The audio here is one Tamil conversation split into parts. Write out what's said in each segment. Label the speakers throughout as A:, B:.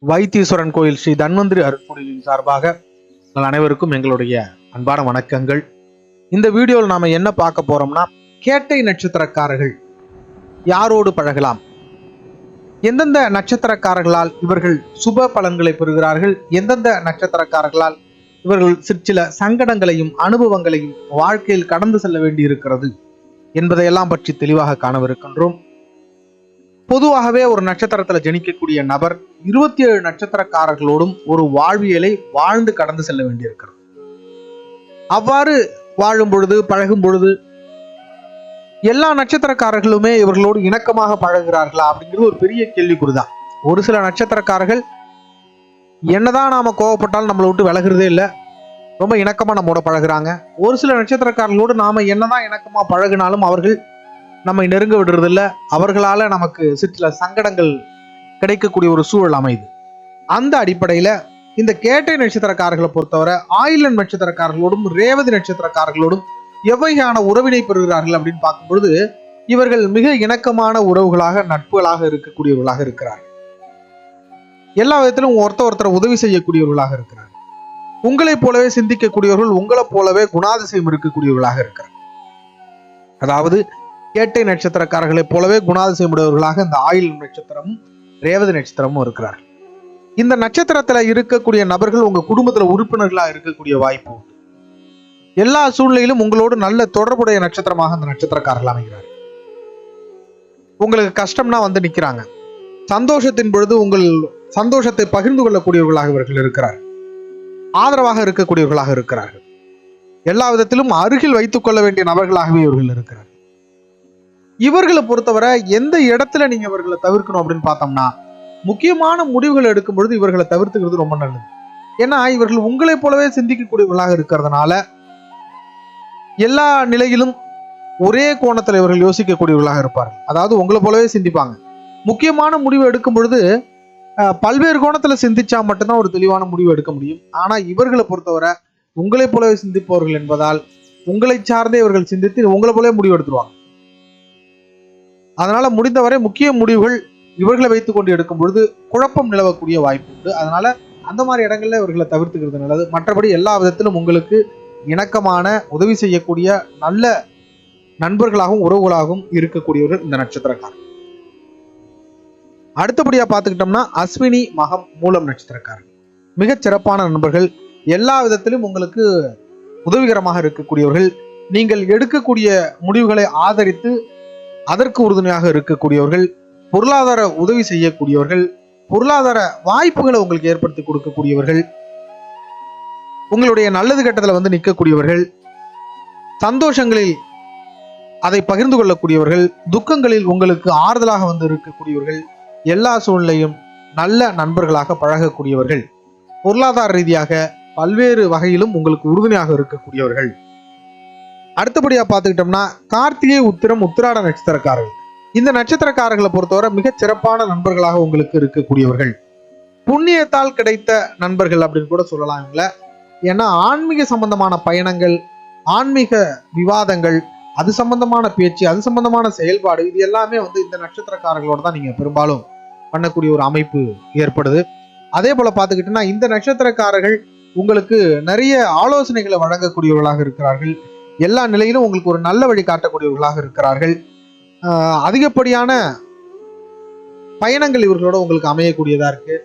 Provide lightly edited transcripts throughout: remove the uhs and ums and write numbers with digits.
A: வைத்தீஸ்வரன் கோயில் ஸ்ரீ தன்வந்திரி அருட்பொழியின் சார்பாக உங்கள் அனைவருக்கும் எங்களுடைய அன்பான வணக்கங்கள். இந்த வீடியோவில் நாம என்ன பார்க்க போறோம்னா, கேட்டை நட்சத்திரக்காரர்கள் யாரோடு பழகலாம், எந்தெந்த நட்சத்திரக்காரர்களால் இவர்கள் சுப பலன்களை பெறுகிறார்கள், எந்தெந்த நட்சத்திரக்காரர்களால் இவர்கள் சிற்சில சங்கடங்களையும் அனுபவங்களையும் வாழ்க்கையில் கடந்து செல்ல வேண்டி இருக்கிறது என்பதையெல்லாம் பற்றி தெளிவாக காணவிருக்கின்றோம். பொதுவாகவே ஒரு நட்சத்திரத்துல ஜனிக்கக்கூடிய நபர் 27 நட்சத்திரக்காரர்களோடும் ஒரு வாழ்வியலை வாழ்ந்து கடந்து செல்ல வேண்டியிருக்கிறது. அவ்வாறு வாழும் பொழுது, பழகும் பொழுது எல்லா நட்சத்திரக்காரர்களுமே இவர்களோடு இணக்கமாக பழகுகிறார்களா அப்படிங்கிறது ஒரு பெரிய கேள்விக்குறிதான். ஒரு சில நட்சத்திரக்காரர்கள் என்னதான் நாம கோவப்பட்டாலும் நம்மளை விட்டு விலகிறதே இல்லை, ரொம்ப இணக்கமா நம்மோட பழகுறாங்க. ஒரு சில நட்சத்திரக்காரர்களோடு நாம என்னதான் இணக்கமா பழகினாலும் அவர்கள் நம்மை நெருங்க விடுறதில்ல, அவர்களால நமக்கு சிற்சில சங்கடங்கள் கிடைக்கக்கூடிய ஒரு சூழல் அமைது. அந்த அடிப்படையில இந்த கேட்டை நட்சத்திரக்காரர்களை பொறுத்தவரை ஆயில்யம் நட்சத்திரக்காரர்களோடும் ரேவதி நட்சத்திரக்காரர்களோடும் எவ்வகையான உறவினை பெறுகிறார்கள் அப்படின்னு பார்க்கும்பொழுது, இவர்கள் மிக இணக்கமான உறவுகளாக, நட்புகளாக இருக்கக்கூடியவர்களாக இருக்கிறார்கள். எல்லா விதத்திலும் ஒருத்தர் உதவி செய்யக்கூடியவர்களாக இருக்கிறார்கள். உங்களைப் போலவே சிந்திக்கக்கூடியவர்கள், உங்களை போலவே குணாதிசயம் இருக்கக்கூடியவர்களாக இருக்கிறார். அதாவது கேட்டை நட்சத்திரக்காரர்களைப் போலவே குணாதிசயம் உடையவர்களாக இந்த ஆயில்யம் நட்சத்திரமும் ரேவதி நட்சத்திரமும் இருக்கிறார்கள். இந்த நட்சத்திரத்துல இருக்கக்கூடிய நபர்கள் உங்க குடும்பத்துல உறுப்பினர்களா இருக்கக்கூடிய வாய்ப்பு உண்டு. எல்லா சூழ்நிலையிலும் உங்களோடு நல்ல தொடர்புடைய நட்சத்திரமாக அந்த நட்சத்திரக்காரர்கள் அமைகிறார். உங்களுக்கு கஷ்டம்னா வந்து நிக்கிறாங்க. சந்தோஷத்தின் பொழுது உங்கள் சந்தோஷத்தை பகிர்ந்து கொள்ளக்கூடியவர்களாக இவர்கள் இருக்கிறார். ஆதரவாக இருக்கக்கூடியவர்களாக இருக்கிறார்கள். எல்லா விதத்திலும் அருகில் வைத்துக் கொள்ள வேண்டிய நபர்களாகவே இவர்கள் இருக்கிறார். இவர்களை பொறுத்தவரை எந்த இடத்துல நீங்க இவர்களை தவிர்க்கணும் அப்படின்னு பார்த்தோம்னா, முக்கியமான முடிவுகள் எடுக்கும் பொழுது இவர்களை தவிர்த்துக்கிறது ரொம்ப நல்லது. ஏன்னா இவர்கள் உங்களை போலவே சிந்திக்கக்கூடியவர்களாக இருக்கிறதுனால எல்லா நிலையிலும் ஒரே கோணத்துல இவர்கள் யோசிக்கக்கூடியவர்களாக இருப்பார்கள். அதாவது உங்களை போலவே சிந்திப்பாங்க. முக்கியமான முடிவு எடுக்கும் பொழுது பல்வேறு கோணத்துல சிந்திச்சா மட்டும்தான் ஒரு தெளிவான முடிவு எடுக்க முடியும். ஆனா இவர்களை பொறுத்தவரை உங்களை போலவே சிந்திப்பவர்கள் என்பதால் உங்களை சார்ந்தே இவர்கள் சிந்தித்து உங்களை போலவே முடிவு எடுத்துருவாங்க. அதனால முடிந்தவரை முக்கிய முடிவுகள் இவர்களை வைத்துக் கொண்டு எடுக்கும் பொழுது குழப்பம் நிலவக்கூடிய வாய்ப்பு உண்டு. அதனால அந்த மாதிரி இடங்கள்ல இவர்களை தவிர்த்துக்கிறது நல்லது. மற்றபடி எல்லா விதத்திலும் உங்களுக்கு இணக்கமான, உதவி செய்யக்கூடிய நல்ல நண்பர்களாகவும் உறவுகளாகவும் இருக்கக்கூடியவர்கள் இந்த நட்சத்திரக்காரர். அடுத்தபடியா பார்த்துக்கிட்டோம்னா அஸ்வினி, மகம், மூலம் நட்சத்திரக்காரர்கள் மிகச் சிறப்பான நண்பர்கள். எல்லா விதத்திலும் உங்களுக்கு உதவிகரமாக இருக்கக்கூடியவர்கள். நீங்கள் எடுக்கக்கூடிய முடிவுகளை ஆதரித்து அதற்கு உறுதுணையாக இருக்கக்கூடியவர்கள், பொருளாதார உதவி செய்யக்கூடியவர்கள், பொருளாதார வாய்ப்புகளை உங்களுக்கு ஏற்படுத்தி கொடுக்கக்கூடியவர்கள், உங்களுடைய நல்லது கெட்டதுல வந்து நிற்கக்கூடியவர்கள், சந்தோஷங்களில் அதை பகிர்ந்து கொள்ளக்கூடியவர்கள், துக்கங்களில் உங்களுக்கு ஆறுதலாக வந்து இருக்கக்கூடியவர்கள், எல்லா சூழ்நிலையும் நல்ல நண்பர்களாக பழகக்கூடியவர்கள், பொருளாதார ரீதியாக பல்வேறு வகையிலும் உங்களுக்கு உறுதுணையாக இருக்கக்கூடியவர்கள். அடுத்தபடியா பார்த்துக்கிட்டோம்னா கார்த்திகை, உத்திரம், உத்திராட நட்சத்திரக்காரர்கள். இந்த நட்சத்திரக்காரர்களை பொறுத்தவரை மிகச் சிறப்பான நண்பர்களாக உங்களுக்கு இருக்கக்கூடியவர்கள். புண்ணியத்தால் கிடைத்த நண்பர்கள் அப்படின்னு கூட சொல்லலாம் இவங்கள. ஏன்னா ஆன்மீக சம்பந்தமான பயணங்கள், ஆன்மீக விவாதங்கள், அது சம்பந்தமான பேச்சு, அது சம்பந்தமான செயல்பாடு, இது எல்லாமே வந்து இந்த நட்சத்திரக்காரர்களோட தான் நீங்க பெரும்பாலும் பண்ணக்கூடிய ஒரு அமைப்பு ஏற்படுது. அதே போல பார்த்துக்கிட்டோம்னா இந்த நட்சத்திரக்காரர்கள் உங்களுக்கு நிறைய ஆலோசனைகளை வழங்கக்கூடியவர்களாக இருக்கிறார்கள். எல்லா நிலையிலும் உங்களுக்கு ஒரு நல்ல வழி காட்டக்கூடியவர்களாக இருக்கிறார்கள். அதிகப்படியான பயணங்கள் இவர்களோட உங்களுக்கு அமையக்கூடியதா இருக்கு.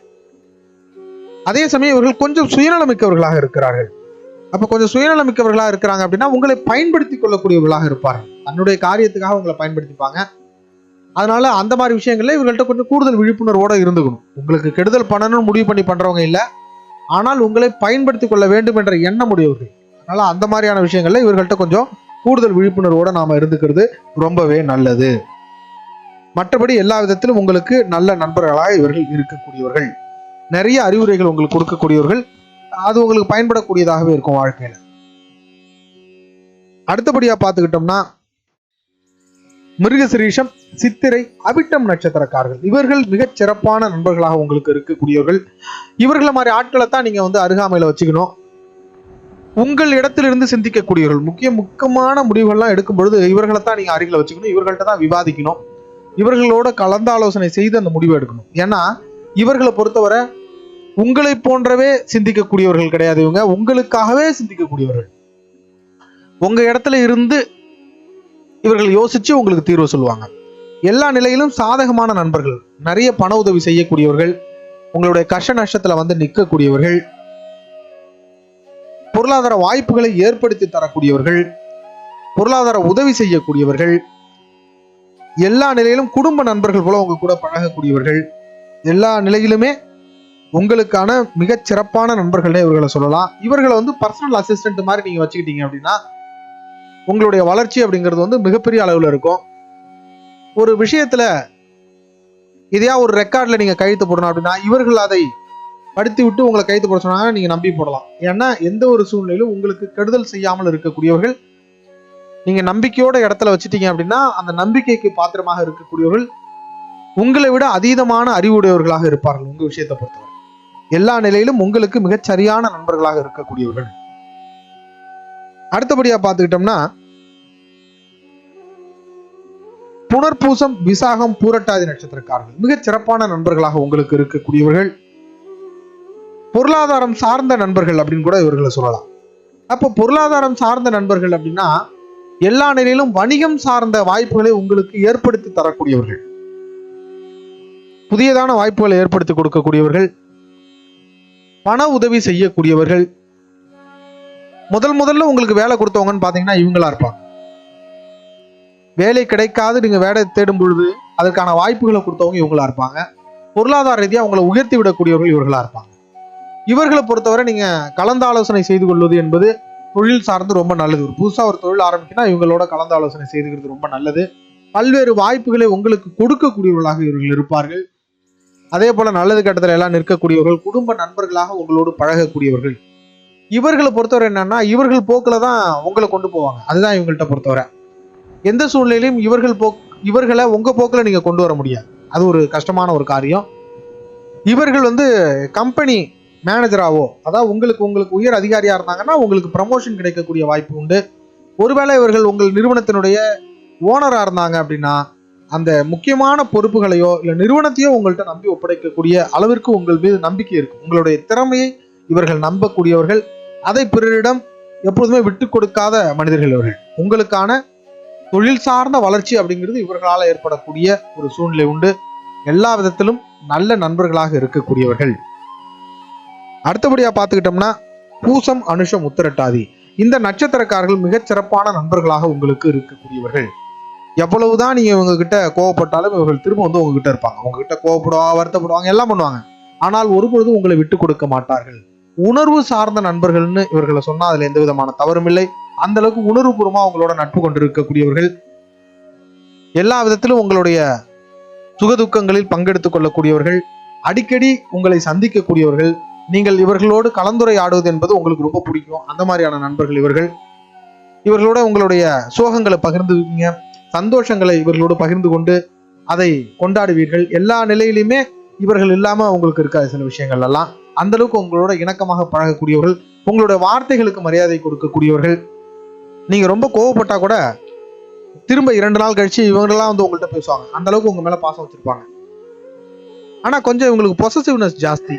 A: அதே சமயம் இவர்கள் கொஞ்சம் சுயநலமிக்கவர்களாக இருக்கிறார்கள். அப்ப கொஞ்சம் சுயநலமிக்கவர்களாக இருக்கிறாங்க அப்படின்னா உங்களை பயன்படுத்தி கொள்ளக்கூடியவர்களாக இருப்பார்கள். தன்னுடைய காரியத்துக்காக உங்களை பயன்படுத்திப்பாங்க. அதனால அந்த மாதிரி விஷயங்கள்ல இவர்கள்ட்ட கொஞ்சம் கூடுதல் விழிப்புணர்வோட இருந்துக்கணும். உங்களுக்கு கெடுதல் பண்ணணும்னு முடிவு பண்ணி பண்றவங்க இல்லை, ஆனால் உங்களை பயன்படுத்தி கொள்ள வேண்டும் என்ற எண்ணம் உடையவர்கள். அதனால அந்த மாதிரியான விஷயங்கள்ல இவர்கள்ட்ட கொஞ்சம் கூடுதல் விழிப்புணர்வோட நாம இருந்துக்கிறது ரொம்பவே நல்லது. மற்றபடி எல்லா விதத்திலும் உங்களுக்கு நல்ல நண்பர்களாக இவர்கள் இருக்கக்கூடியவர்கள். நிறைய அறிவுரைகள் உங்களுக்கு கொடுக்கக்கூடியவர்கள். அது உங்களுக்கு பயன்படக்கூடியதாகவே இருக்கும் வாழ்க்கையில. அடுத்தபடியா பார்த்துக்கிட்டோம்னா மிருகசிரீஷம், சித்திரை, அவிட்டம் நட்சத்திரக்காரர்கள். இவர்கள் மிகச் சிறப்பான நண்பர்களாக உங்களுக்கு இருக்கக்கூடியவர்கள். இவர்களை மாதிரி ஆட்களை தான் நீங்க வந்து அருகாமையில வச்சுக்கணும். உங்கள் இடத்திலிருந்து சிந்திக்கக்கூடியவர்கள். முக்கியமான முடிவுகள்லாம் எடுக்கும் பொழுது இவர்களை தான் நீங்க அருகில வச்சுக்கணும். இவர்கள்ட்ட தான் விவாதிக்கணும். இவர்களோட கலந்தாலோசனை செய்து அந்த முடிவை எடுக்கணும். ஏன்னா இவர்களை பொறுத்தவரை உங்களை போன்றவே சிந்திக்கக்கூடியவர்கள் கிடையாது. இவங்க உங்களுக்காகவே சிந்திக்கக்கூடியவர்கள். உங்க இடத்துல இருந்து இவர்கள் யோசிச்சு உங்களுக்கு தீர்வு சொல்லுவாங்க. எல்லா நிலையிலும் சாதகமான நண்பர்கள், நிறைய பண உதவி செய்யக்கூடியவர்கள், உங்களுடைய கஷ்ட நஷ்டத்துல வந்து நிற்கக்கூடியவர்கள், பொருளாதார வாய்ப்புகளை ஏற்படுத்தி தரக்கூடியவர்கள், பொருளாதார உதவி செய்யக்கூடியவர்கள், எல்லா நிலையிலும் குடும்ப நண்பர்கள் போல உங்க கூட பழகக்கூடியவர்கள், எல்லா நிலையிலுமே உங்களுக்கான மிகச் சிறப்பான நண்பர்களே இவர்களை சொல்லலாம். இவர்களை வந்து பர்சனல் அசிஸ்டன்ட் மாதிரி நீங்க வச்சுக்கிட்டீங்க அப்படின்னா உங்களுடைய வளர்ச்சி அப்படிங்கிறது வந்து மிகப்பெரிய அளவுல இருக்கும். ஒரு விஷயத்துல இதையா ஒரு ரெக்கார்ட்ல நீங்க கையெழுத்து போடணும் அப்படின்னா இவர்கள் அதை படித்து விட்டு உங்களை கையெழுத்து போட சொன்னாங்க, நீங்க நம்பி போடலாம். ஏன்னா எந்த ஒரு சூழ்நிலையிலும் உங்களுக்கு கெடுதல் செய்யாமல் இருக்கக்கூடியவர்கள், நீங்க நம்பிக்கையோட இடத்துல வச்சுட்டீங்க அப்படின்னா அந்த நம்பிக்கைக்கு பாத்திரமாக இருக்கக்கூடியவர்கள் உங்களை விட அதீதமான அறிவுடையவர்களாக இருப்பார்கள். உங்க விஷயத்தை பொறுத்தவரை எல்லா நிலையிலும் உங்களுக்கு மிகச் சரியான நண்பர்களாக இருக்கக்கூடியவர்கள். அடுத்தபடியா பார்த்துக்கிட்டோம்னா புனர்பூசம், விசாகம், பூரட்டாதி நட்சத்திரக்காரர்கள் மிகச் சிறப்பான நண்பர்களாக உங்களுக்கு இருக்கக்கூடியவர்கள். பொருளாதாரம் சார்ந்த நண்பர்கள் அப்படின்னு கூட இவர்களை சொல்லலாம். அப்போ பொருளாதாரம் சார்ந்த நண்பர்கள் அப்படின்னா எல்லா நிலையிலும் வணிகம் சார்ந்த வாய்ப்புகளை உங்களுக்கு ஏற்படுத்தி தரக்கூடியவர்கள், புதியதான வாய்ப்புகளை ஏற்படுத்தி கொடுக்கக்கூடியவர்கள், பண உதவி செய்யக்கூடியவர்கள். முதல்ல உங்களுக்கு வேலை கொடுத்தவங்கன்னு பாத்தீங்கன்னா இவங்களா இருப்பாங்க. வேலை கிடைக்காது நீங்க வேலை தேடும் பொழுது அதற்கான வாய்ப்புகளை கொடுத்தவங்க இவங்களா இருப்பாங்க. பொருளாதார ரீதியாக உங்களை உயர்த்தி விடக்கூடியவர்கள் இவர்களா இருப்பாங்க. இவர்களை பொறுத்தவரை நீங்க கலந்து ஆலோசனை செய்து கொள்வது என்பது தொழில் சார்ந்து ரொம்ப நல்லது. ஒரு புதுசா ஒரு தொழில் ஆரம்பிக்கணும், இவங்களோட கலந்து ஆலோசனை செய்துக்கிறது ரொம்ப நல்லது. பல்வேறு வாய்ப்புகளை உங்களுக்கு கொடுக்கக்கூடியவர்களாக இவர்கள் இருப்பார்கள். அதே போல நல்லது கட்டத்தில் எல்லாம் நிற்கக்கூடியவர்கள், குடும்ப நண்பர்களாக உங்களோடு பழகக்கூடியவர்கள். இவர்களை பொறுத்தவரை என்னன்னா இவர்கள் போக்குல தான் உங்களை கொண்டு போவாங்க. அதுதான் இவங்கள்ட்ட பொறுத்தவரை. எந்த சூழ்நிலையிலும் இவர்களை உங்க போக்குல நீங்க கொண்டு வர முடியாது. அது ஒரு கஷ்டமான ஒரு காரியம். இவர்கள் வந்து கம்பெனி மேனேஜராவோ, அதாவது உங்களுக்கு உயர் அதிகாரியா இருந்தாங்கன்னா உங்களுக்கு ப்ரமோஷன் கிடைக்கக்கூடிய வாய்ப்பு உண்டு. ஒருவேளை இவர்கள் உங்கள் நிறுவனத்தினுடைய ஓனரா இருந்தாங்க அப்படின்னா அந்த முக்கியமான பொறுப்புகளையோ இல்ல நிறுவனத்தையோ உங்கள்கிட்ட நம்பி ஒப்படைக்கக்கூடிய அளவிற்கு உங்கள் மீது நம்பிக்கை இருக்கும். உங்களுடைய திறமையை இவர்கள் நம்பக்கூடியவர்கள். அதை பிறரிடம் எப்போதுமே விட்டு கொடுக்காத மனிதர்கள் இவர்கள். உங்களுக்கான தொழில் சார்ந்த வளர்ச்சி அப்படிங்கிறது இவர்களால் ஏற்படக்கூடிய ஒரு சூழ்நிலை உண்டு. எல்லா விதத்திலும் நல்ல நண்பர்களாக இருக்கக்கூடியவர்கள். அடுத்தபடியா பார்த்துக்கிட்டோம்னா பூசம், அனுஷம், உத்திரட்டாதி இந்த நட்சத்திரக்காரர்கள் மிகச் சிறப்பான நண்பர்களாக உங்களுக்கு இருக்கக்கூடியவர்கள். எவ்வளவுதான் நீங்க இவங்க கிட்ட கோவப்பட்டாலும் இவர்கள் திரும்ப வந்து உங்ககிட்ட இருப்பாங்க. உங்ககிட்ட கோவப்படுவாங்க, வருத்தப்படுவாங்க, எல்லாம் பண்ணுவாங்க. ஆனால் ஒருபொழுதும் உங்களை விட்டு கொடுக்க மாட்டார்கள். உணர்வு சார்ந்த நண்பர்கள்னு இவர்களை சொன்னா அதுல எந்த விதமான தவறும் இல்லை. அந்த அளவுக்கு உணர்வுபூர்வமா உங்களோட நட்பு கொண்டிருக்கக்கூடியவர்கள். எல்லா விதத்திலும் உங்களுடைய சுகதுக்கங்களில் பங்கெடுத்துக் கொள்ளக்கூடியவர்கள், அடிக்கடி உங்களை சந்திக்கக்கூடியவர்கள். நீங்கள் இவர்களோடு கலந்துரையாடுவது என்பது உங்களுக்கு ரொம்ப பிடிக்கும். அந்த மாதிரியான நண்பர்கள் இவர்கள். இவர்களோட உங்களுடைய சோகங்களை பகிர்ந்துவீங்க, சந்தோஷங்களை இவர்களோடு பகிர்ந்து கொண்டு அதை கொண்டாடுவீர்கள். எல்லா நிலையிலுமே இவர்கள் இல்லாம உங்களுக்கு இருக்காது சில விஷயங்கள் எல்லாம். அந்த அளவுக்கு உங்களோட இணக்கமாக பழகக்கூடியவர்கள், உங்களுடைய வார்த்தைகளுக்கு மரியாதை கொடுக்கக்கூடியவர்கள். நீங்க ரொம்ப கோவப்பட்டா கூட திரும்ப 2 நாள் கழிச்சு இவங்கெல்லாம் வந்து உங்கள்கிட்ட பேசுவாங்க. அந்த அளவுக்கு உங்க மேல பாசம் வச்சிருப்பாங்க. ஆனா கொஞ்சம் இவங்களுக்கு பொசசிவ்னஸ் ஜாஸ்தி.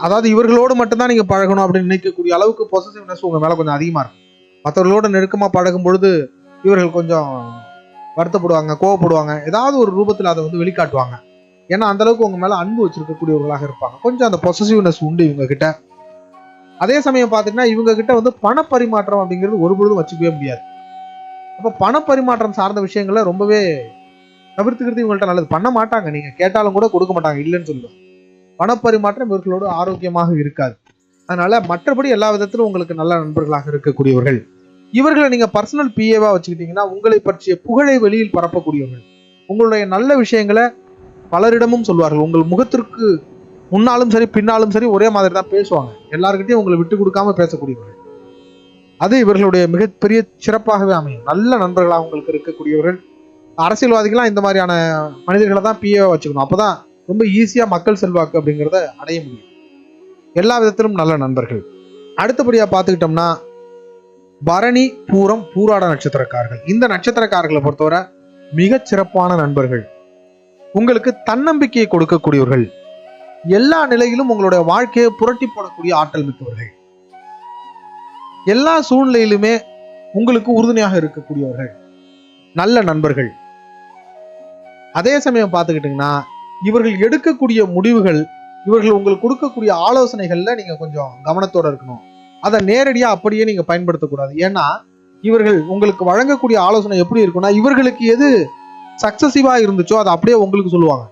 A: அதாவது இவர்களோடு மட்டும்தான் நீங்க பழகணும் அப்படின்னு நினைக்கக்கூடிய அளவுக்கு பொசசிவ்னஸ் உங்க மேல கொஞ்சம் அதிகமா இருக்கும். மற்றவர்களோட நெருக்கமா பழகும் பொழுது இவர்கள் கொஞ்சம் வருத்தப்படுவாங்க, கோவப்படுவாங்க, ஏதாவது ஒரு ரூபத்தில் அதை வந்து வெளிக்காட்டுவாங்க. ஏன்னா அந்த அளவுக்கு உங்க மேல அன்பு வச்சிருக்கக்கூடியவர்களாக இருப்பாங்க. கொஞ்சம் அந்த பொசசிவ்னஸ் உண்டு இவங்க கிட்ட. அதே சமயம் பாத்தீங்கன்னா இவங்க கிட்ட வந்து பணப்பரிமாற்றம் அப்படிங்கிறது ஒரு பொழுதும் வச்சுக்கவே முடியாது. அப்ப பணப்பரிமாற்றம் சார்ந்த விஷயங்களை ரொம்பவே தவிர்த்துக்கிறது இவங்கள்ட்ட நல்லது. பண்ண மாட்டாங்க, நீங்க கேட்டாலும் கூட கொடுக்க மாட்டாங்க, இல்லைன்னு சொல்லுவாங்க. பணப்பரிமாற்றம் இவர்களோடு ஆரோக்கியமாக இருக்காது. அதனால மற்றபடி எல்லா விதத்திலும் உங்களுக்கு நல்ல நண்பர்களாக இருக்கக்கூடியவர்கள். இவர்களை நீங்க பர்சனல் பிஏவா வச்சுக்கிட்டீங்கன்னா உங்களை பற்றிய புகழை வெளியில் பரப்பக்கூடியவர்கள். உங்களுடைய நல்ல விஷயங்களை பலரிடமும் சொல்வார்கள். உங்கள் முகத்திற்கு முன்னாலும் சரி பின்னாலும் சரி ஒரே மாதிரி தான் பேசுவாங்க. எல்லாருக்கிட்டையும் உங்களை விட்டு கொடுக்காம பேசக்கூடியவர்கள். அது இவர்களுடைய மிகப்பெரிய சிறப்பாகவே அமையும். நல்ல நண்பர்களாக உங்களுக்கு இருக்கக்கூடியவர்கள். அரசியல்வாதிகள்லாம் இந்த மாதிரியான மனிதர்களை தான் பிஏவா வச்சுக்கணும். அப்பதான் ரொம்ப ஈஸியா மக்கள் செல்வாக்கு அப்படிங்கிறத அடைய முடியும். எல்லா விதத்திலும் நல்ல நண்பர்கள். அடுத்தபடியா பார்த்துக்கிட்டோம்னா பரணி, பூரம், பூராட நட்சத்திரக்காரர்கள். இந்த நட்சத்திரக்காரர்களை பொறுத்தவரை மிகச் சிறப்பான நண்பர்கள். உங்களுக்கு தன்னம்பிக்கையை கொடுக்கக்கூடியவர்கள். எல்லா நிலையிலும் உங்களுடைய வாழ்க்கையை புரட்டி போடக்கூடிய ஆற்றல் மிக்கவர்கள், எல்லா சூழ்நிலையிலுமே உங்களுக்கு உறுதுணையாக இருக்கக்கூடியவர்கள், நல்ல நண்பர்கள். அதே சமயம் பார்த்துக்கிட்டீங்கன்னா இவர்கள் எடுக்கக்கூடிய முடிவுகள், இவர்கள் உங்களுக்கு கொடுக்கக்கூடிய ஆலோசனைகள்ல நீங்க கொஞ்சம் கவனத்தோட இருக்கணும். அதை நேரடியா அப்படியே நீங்க பயன்படுத்தக்கூடாது. ஏன்னா இவர்கள் உங்களுக்கு வழங்கக்கூடிய ஆலோசனை எப்படி இருக்கும்னா, இவர்களுக்கு எது சக்சசிவா இருந்துச்சோ அதை அப்படியே உங்களுக்கு சொல்லுவாங்க.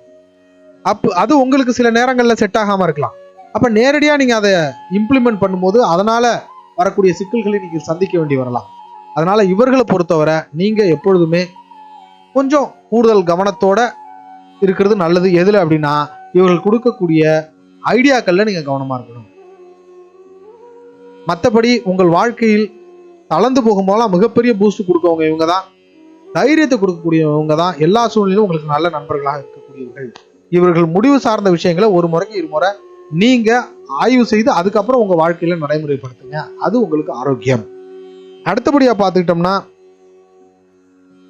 A: அது உங்களுக்கு சில நேரங்கள்ல செட் ஆகாம இருக்கலாம். அப்ப நேரடியா நீங்க அதை இம்ப்ளிமெண்ட் பண்ணும்போது அதனால வரக்கூடிய சிக்கல்களை நீங்க சந்திக்க வேண்டி வரலாம். அதனால இவர்களை பொறுத்தவரை நீங்க எப்பொழுதுமே கொஞ்சம் கூடுதல் கவனத்தோட இருக்கிறது நல்லது. எதுல அப்படின்னா, இவர்கள் கொடுக்கக்கூடிய ஐடியாக்கள்ல நீங்க கவனமா இருக்கணும். மற்றபடி உங்கள் வாழ்க்கையில் தளர்ந்து போகும்போதெல்லாம் மிகப்பெரிய பூஸ்ட் கொடுக்கவங்க இவங்க தான், தைரியத்தை கொடுக்கக்கூடியவங்க தான், எல்லா சூழ்நிலையும் உங்களுக்கு நல்ல நண்பர்களாக இருக்கக்கூடியவர்கள். இவர்கள் முடிவு சார்ந்த விஷயங்களை ஒரு முறைக்கு இருமுறை நீங்க ஆய்வு செய்து அதுக்கப்புறம் உங்க வாழ்க்கையில நடைமுறைப்படுத்துங்க. அது உங்களுக்கு ஆரோக்கியம். அடுத்தபடியா பார்த்துக்கிட்டோம்னா,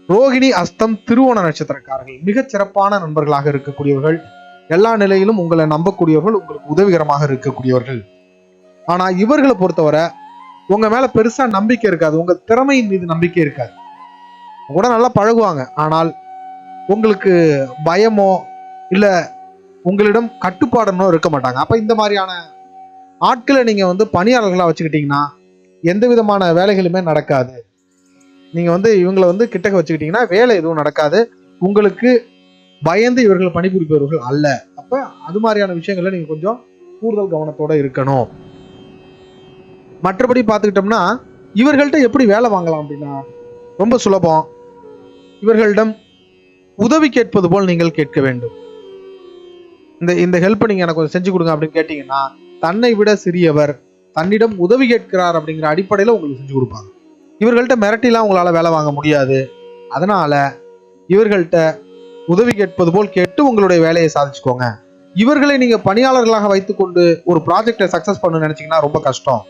A: ரோகிணி, அஸ்தம், திருவோண நட்சத்திரக்காரர்கள் மிகச் சிறப்பான நண்பர்களாக இருக்கக்கூடியவர்கள். எல்லா நிலையிலும் உங்களை நம்பக்கூடியவர்கள், உங்களுக்கு உதவிகரமாக இருக்கக்கூடியவர்கள். ஆனா இவர்களை பொறுத்தவரை உங்க மேல பெருசா நம்பிக்கை இருக்காது, உங்க திறமையின் மீது நம்பிக்கை இருக்காது. கூட நல்லா பழகுவாங்க, ஆனால் உங்களுக்கு பயமோ இல்ல உங்களிடம் கட்டுப்பாடுனோ இருக்க மாட்டாங்க. அப்ப இந்த மாதிரியான ஆட்களை நீங்க பணியாளர்களா வச்சுக்கிட்டீங்கன்னா எந்த விதமான வேலைகளுமே நடக்காது. நீங்க இவங்களை கிட்டக்க வச்சுக்கிட்டீங்கன்னா வேலை எதுவும் நடக்காது. உங்களுக்கு பயந்து இவர்கள் பணிபுரிப்பவர்கள் அல்ல. அப்ப அது மாதிரியான விஷயங்களை நீங்க கொஞ்சம் கூடுதல் கவனத்தோட இருக்கணும். மற்றபடி பார்த்துக்கிட்டோம்னா இவர்கள்ட்ட எப்படி வேலை வாங்கலாம் அப்படின்னா ரொம்ப சுலபம். இவர்களிடம் உதவி கேட்பது போல் நீங்கள் கேட்க வேண்டும். இந்த ஹெல்ப்பை நீங்க எனக்கு கொஞ்சம் செஞ்சு கொடுங்க அப்படின்னு கேட்டீங்கன்னா, தன்னை விட சிறியவர் தன்னிடம் உதவி கேட்கிறார் அப்படிங்கிற அடிப்படையில உங்களுக்கு செஞ்சு கொடுப்பாங்க. இவர்கள்ட்ட மிரட்டிலாம் உங்களால வேலை வாங்க முடியாது. அதனால இவர்கள்ட்ட உதவி கேட்பது போல் கேட்டு உங்களுடைய வேலையை சாதிச்சுக்கோங்க. இவர்களை நீங்க பணியாளர்களாக வைத்துக்கொண்டு ஒரு ப்ராஜெக்டை சக்சஸ் பண்ண நினைச்சீங்கன்னா ரொம்ப கஷ்டம்.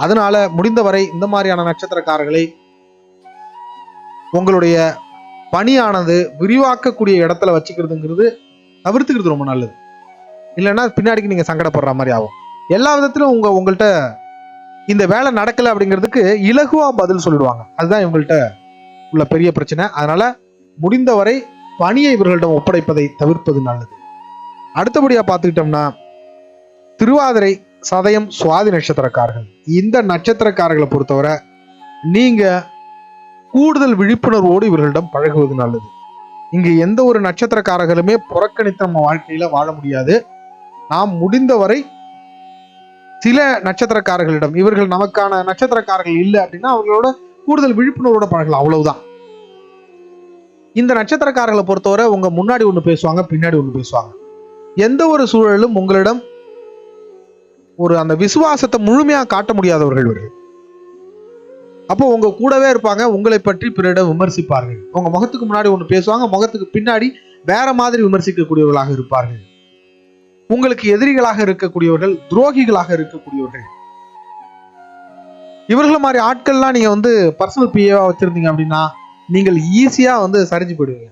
A: அதனால முடிந்தவரை இந்த மாதிரியான நட்சத்திரக்காரர்களை உங்களுடைய பணியானது விரிவாக்கக்கூடிய இடத்துல வச்சுக்கிறதுங்கிறது தவிர்த்துக்கிறது ரொம்ப நல்லது. இல்லைன்னா பின்னாடிக்கு நீங்க சங்கடப்படுற மாதிரி ஆகும். எல்லா விதத்திலும் உங்கள்கிட்ட இந்த வேலை நடக்கல அப்படிங்கிறதுக்கு இலகுவா பதில் சொல்லிடுவாங்க. அதுதான் இவங்கள்ட்ட உள்ள பெரிய பிரச்சனை. அதனால முடிந்தவரை பணியை இவர்களிடம் ஒப்படைப்பதை தவிர்ப்பது நல்லது. அடுத்தபடியா பார்த்துக்கிட்டோம்னா, திருவாதிரை, சதயம், சுவாதி நட்சத்திரக்காரர்கள். இந்த நட்சத்திரக்காரர்களை பொறுத்தவரை நீங்க கூடுதல் விழிப்புணர்வோடு இவர்களிடம் பழகுவது நல்லது. இங்கு எந்த ஒரு நட்சத்திரக்காரர்களுமே புறக்கணித்து நம்ம வாழ்க்கையில வாழ முடியாது. நாம் முடிந்தவரை சில நட்சத்திரக்காரர்களிடம், இவர்கள் நமக்கான நட்சத்திரக்காரர்கள் இல்லை அப்படின்னா அவர்களோட கூடுதல் விழிப்புணர்வோட பழகலாம், அவ்வளவுதான். இந்த நட்சத்திரக்காரர்களை பொறுத்தவரை உங்க முன்னாடி ஒண்ணு பேசுவாங்க, பின்னாடி ஒண்ணு பேசுவாங்க. எந்த ஒரு சூழலும் உங்களிடம் ஒரு அந்த விசுவாசத்தை முழுமையா காட்ட முடியாதவர்கள் இவர்கள். அப்போ உங்க கூடவே இருப்பாங்க, உங்களை பற்றி பிறரிடம் விமர்சிப்பார்கள். உங்க முகத்துக்கு முன்னாடி ஒண்ணு பேசுவாங்க, முகத்துக்கு பின்னாடி வேற மாதிரி விமர்சிக்கக்கூடியவர்களாக இருப்பார்கள். உங்களுக்கு எதிரிகளாக இருக்கக்கூடியவர்கள், துரோகிகளாக இருக்கக்கூடியவர்கள். இவர்கள் மாதிரி ஆட்கள்லாம் நீங்க பர்சனல் பிஏவா வச்சிருந்தீங்க அப்படின்னா நீங்கள் ஈஸியா சரிஞ்சு போயிடுவீங்க.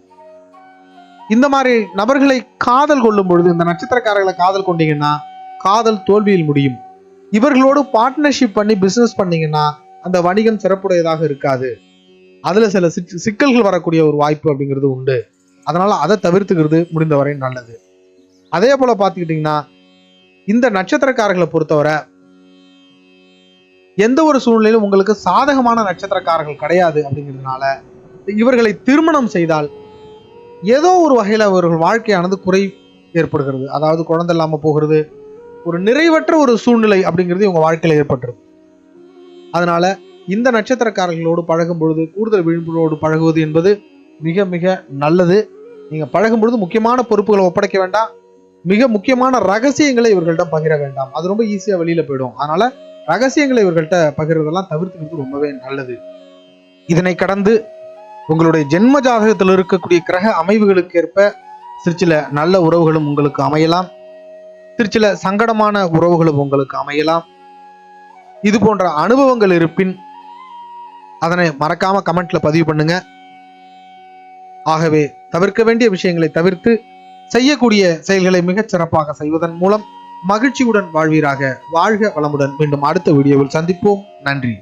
A: இந்த மாதிரி நபர்களை காதல் கொள்ளும் பொழுது, இந்த நட்சத்திரக்காரர்களை காதல் கொண்டீங்கன்னா காதல் தோல்வியில் முடியும். இவர்களோடு பார்ட்னர்ஷிப் பண்ணி பிசினஸ் பண்ணீங்கன்னா அந்த வணிகம் சிறப்புடையதாக இருக்காது. அதுல சில சிக்கல்கள் வரக்கூடிய ஒரு வாய்ப்பு அப்படிங்கிறது உண்டு. அதனால அதை தவிர்த்துக்கிறது முடிந்தவரை நல்லது. அதே போல பார்த்துக்கிட்டீங்கன்னா, இந்த நட்சத்திரக்காரர்களை பொறுத்தவரை எந்த ஒரு சூழ்நிலையிலும் உங்களுக்கு சாதகமான நட்சத்திரக்காரர்கள் கிடையாது. அப்படிங்கிறதுனால இவர்களை திருமணம் செய்தால் ஏதோ ஒரு வகையில அவர்கள் வாழ்க்கையானது குறை ஏற்படுகிறது. அதாவது குழந்தை இல்லாம போகிறது, ஒரு நிறைவற்ற ஒரு சூழ்நிலை அப்படிங்கிறது உங்க வாழ்க்கையில ஏற்பட்டுருது. அதனால இந்த நட்சத்திரக்காரர்களோடு பழகும் பொழுது கூடுதல் விழிப்புணர்வோடு பழகுவது என்பது மிக மிக நல்லது. நீங்க பழகும் பொழுது முக்கியமான பொறுப்புகளை ஒப்படைக்க வேண்டாம், மிக முக்கியமான ரகசியங்களை இவர்கள்ட்ட பகிர வேண்டாம். அது ரொம்ப ஈஸியா வெளியில போயிடும். அதனால ரகசியங்களை இவர்கள்ட்ட பகிர்றதெல்லாம் தவிர்த்துக்கிறது ரொம்பவே நல்லது. இதனை கடந்து உங்களுடைய ஜென்ம ஜாதகத்தில் இருக்கக்கூடிய கிரக அமைவுகளுக்கு ஏற்ப சிற்சில நல்ல உறவுகளும் உங்களுக்கு அமையலாம், சிற்சில சங்கடமான உறவுகளும் உங்களுக்கு அமையலாம். இது போன்ற அனுபவங்கள் இருப்பின் அதனை மறக்காம கமெண்ட்ல பதிவு பண்ணுங்க. ஆகவே தவிர்க்க வேண்டிய விஷயங்களை தவிர்த்து செய்யக்கூடிய செயல்களை மிகச் சிறப்பாக செய்வதன் மூலம் மகிழ்ச்சியுடன் வாழ்வீராக. வாழ்க வளமுடன். மீண்டும் அடுத்த வீடியோவில் சந்திப்போம். நன்றி.